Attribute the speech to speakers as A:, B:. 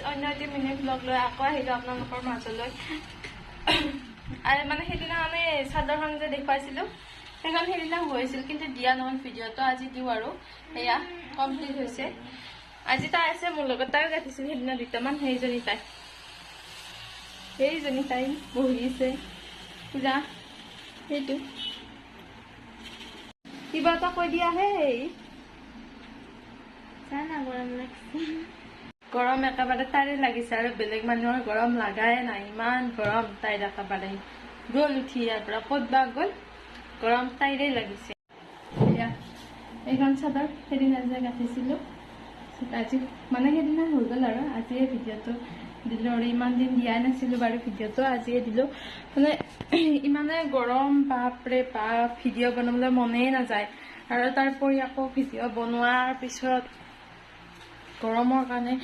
A: অন্য এটি mini blog লৈ আকৌ আহিলোঁ আপোনালোকৰ মাজলৈ আৰু মানে সেইদিনা আমি চাদৰখন যে দেখুৱাইছিলোঁ সেইখন সেইদিনা হৈছিল কিন্তু দিয়া নহ'ল ভিডিঅ'টো আজি দিওঁ আৰু সেয়া কমপ্লিট হৈছে আজি তাই আছে মোৰ লগত তাইও গাঁঠিছিল সেইদিনা দুটামান সেইজনী তাই বহিছে পূজা সেইটো কিবা এটা কৈ দিয়া সেই
B: জানা গৰম লাগছে
A: গৰম একেবাৰে তাইৰে লাগিছে আৰু বেলেগ মানুহৰ গৰম লাগাই নাই ইমান গৰম তাইৰ একেবাৰে গ'ল উঠি ইয়াৰ পৰা ক'ত বা গ'ল গৰম তাইৰে লাগিছে এয়া এইখন চাদৰ সেইদিনা যে গাঁঠিছিলোঁ আজি মানে সেইদিনা হৈ গ'ল আৰু আজিয়ে ভিডিঅ'টো দিলোঁ আৰু ইমান দিন দিয়াই নাছিলোঁ বাৰু ভিডিঅ'টো আজিয়ে দিলোঁ মানে ইমানে গৰম বাপৰে বাপ ভিডিঅ' বনাবলৈ মনেই নাযায় আৰু তাৰোপৰি আকৌ ভিডিঅ' বনোৱাৰ পিছত গৰমৰ কাৰণে